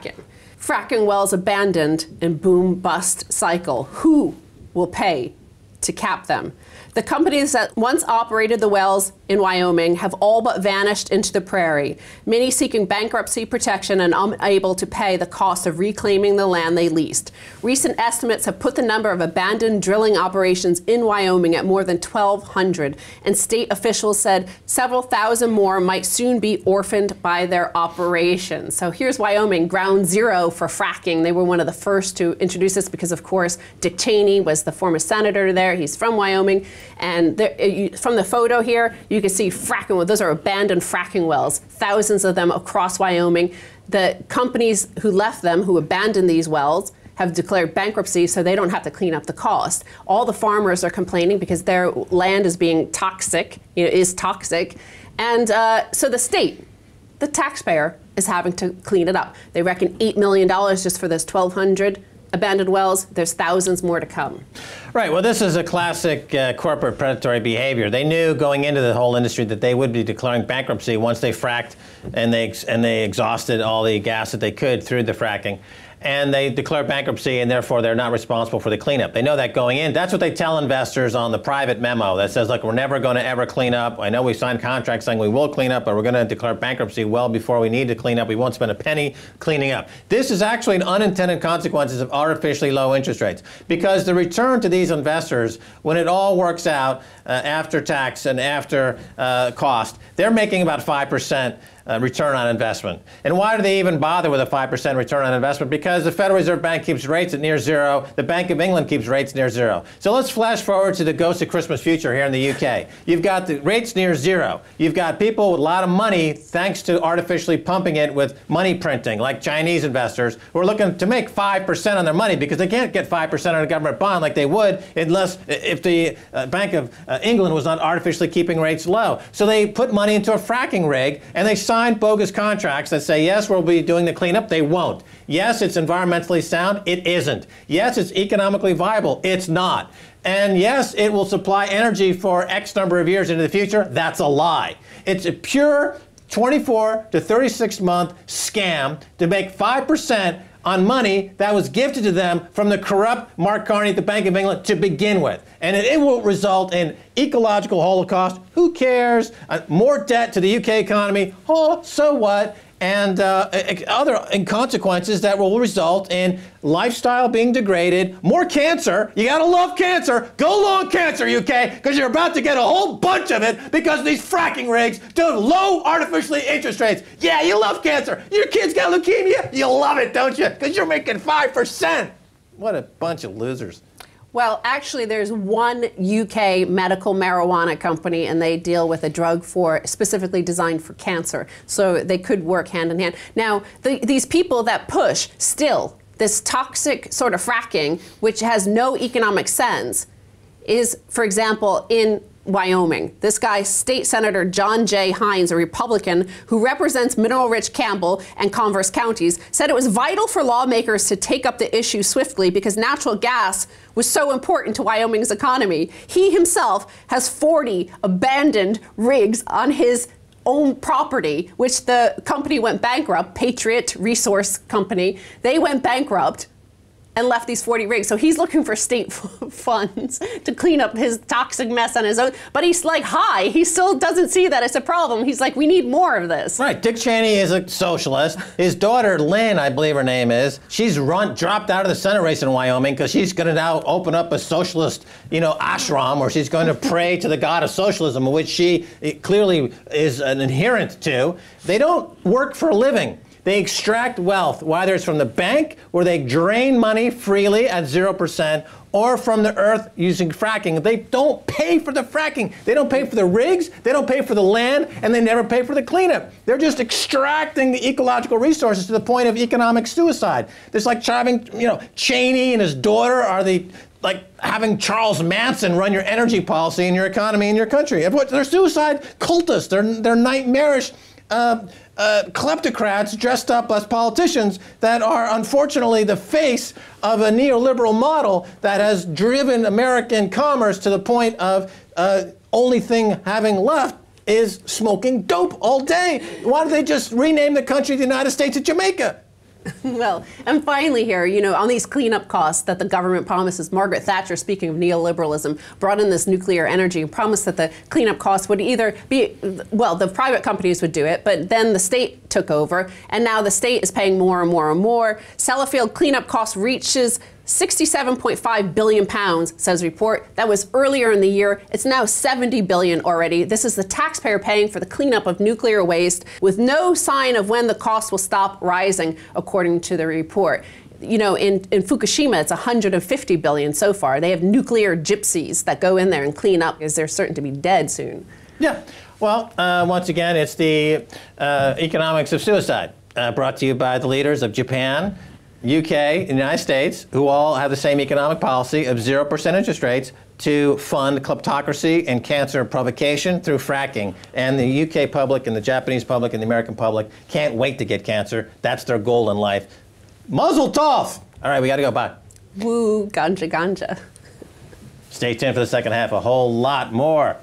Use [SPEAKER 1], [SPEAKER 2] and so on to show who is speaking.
[SPEAKER 1] Second, fracking wells abandoned in boom-bust cycle. Who will pay to cap them? The companies that once operated the wells in Wyoming have all but vanished into the prairie, many seeking bankruptcy protection and unable to pay the cost of reclaiming the land they leased. Recent estimates have put the number of abandoned drilling operations in Wyoming at more than 1,200, and state officials said several thousand more might soon be orphaned by their operations. So here's Wyoming, ground zero for fracking. They were one of the first to introduce this because, of course, Dick Cheney was the former senator there. He's from Wyoming. And there, from the photo here, you can see fracking wells. Those are abandoned fracking wells, thousands of them across Wyoming. The companies who left them, who abandoned these wells, have declared bankruptcy so they don't have to clean up the cost. All the farmers are complaining because their land is being toxic, is toxic. And so the state, the taxpayer, is having to clean it up. They reckon $8 million just for this 1,200 abandoned wells. There's thousands more to come.
[SPEAKER 2] Right. Well, this is a classic corporate predatory behavior. They knew going into the whole industry that they would be declaring bankruptcy once they fracked and they exhausted all the gas that they could through the fracking. And they declare bankruptcy, and therefore they're not responsible for the cleanup. They know that going in. That's what they tell investors on the private memo that says, look, we're never going to ever clean up. I know we signed contracts saying we will clean up, but we're going to declare bankruptcy well before we need to clean up. We won't spend a penny cleaning up. This is actually an unintended consequences of artificially low interest rates, because the return to these investors, when it all works out after tax and after cost, they're making about 5%. Return on investment. And why do they even bother with a 5% return on investment? Because the Federal Reserve Bank keeps rates at near zero. The Bank of England keeps rates near zero. So let's flash forward to the ghost of Christmas future here in the UK. You've got the rates near zero. You've got people with a lot of money, thanks to artificially pumping it with money printing, like Chinese investors, who are looking to make 5% on their money because they can't get 5% on a government bond like they would unless if the Bank of England was not artificially keeping rates low. So they put money into a fracking rig, and they sign bogus contracts that say, yes, we'll be doing the cleanup. They won't. Yes, it's environmentally sound. It isn't. Yes, it's economically viable. It's not. And yes, it will supply energy for X number of years into the future. That's a lie. It's a pure 24 to 36 month scam to make 5% on money that was gifted to them from the corrupt Mark Carney at the Bank of England to begin with. And it will result in ecological holocaust. Who cares? More debt to the UK economy. Oh, so what? And other consequences that will result in lifestyle being degraded, more cancer. You gotta love cancer. Go long cancer, UK, because you're about to get a whole bunch of it because these fracking rigs do low artificially interest rates. Yeah, you love cancer. Your kid's got leukemia. You love it, don't you? Because you're making 5%. What a bunch of losers.
[SPEAKER 1] Well, actually, there's one UK medical marijuana company, and they deal with a drug specifically designed for cancer. So they could work hand in hand. Now, these people that push still this toxic sort of fracking, which has no economic sense, is, for example, in Wyoming. This guy, State Senator John J. Hines, a Republican who represents mineral-rich Campbell and Converse counties, said it was vital for lawmakers to take up the issue swiftly because natural gas was so important to Wyoming's economy. He himself has 40 abandoned rigs on his own property, which the company went bankrupt, Patriot Resource Company. They went bankrupt and left these 40 rigs. So he's looking for state funds to clean up his toxic mess on his own. But he's like, hi, he still doesn't see that it's a problem. He's like, we need more of this.
[SPEAKER 2] Right, Dick Cheney is a socialist. His daughter, Lynn, I believe her name is, she's dropped out of the Senate race in Wyoming because she's gonna now open up a socialist, ashram where she's going to pray to the god of socialism, which she clearly is an adherent to. They don't work for a living. They extract wealth, whether it's from the bank, where they drain money freely at 0%, or from the earth using fracking. They don't pay for the fracking. They don't pay for the rigs, they don't pay for the land, and they never pay for the cleanup. They're just extracting the ecological resources to the point of economic suicide. There's like having, Cheney and his daughter are like having Charles Manson run your energy policy and your economy in your country. They're suicide cultists. They're nightmarish kleptocrats dressed up as politicians that are unfortunately the face of a neoliberal model that has driven American commerce to the point of only thing having left is smoking dope all day. Why don't they just rename the country the United States of Jamaica?
[SPEAKER 1] Well, and finally here, you know, on these cleanup costs that the government promises, Margaret Thatcher, speaking of neoliberalism, brought in this nuclear energy and promised that the cleanup costs would either be, well, the private companies would do it, but then the state took over, and now the state is paying more and more and more. Sellafield cleanup cost reaches £67.5 billion, says report. That was earlier in the year. It's now $70 billion already. This is the taxpayer paying for the cleanup of nuclear waste with no sign of when the cost will stop rising, according to the report. You know, in Fukushima, it's $150 billion so far. They have nuclear gypsies that go in there and clean up because they're certain to be dead soon.
[SPEAKER 2] Yeah. Well, once again, it's the economics of suicide, brought to you by the leaders of Japan, UK, and the United States, who all have the same economic policy of 0% interest rates to fund kleptocracy and cancer provocation through fracking. And the UK public and the Japanese public and the American public can't wait to get cancer. That's their goal in life. Mazel tov! All right, we got to go. Bye.
[SPEAKER 1] Woo, ganja ganja.
[SPEAKER 2] Stay tuned for the second half. A whole lot more.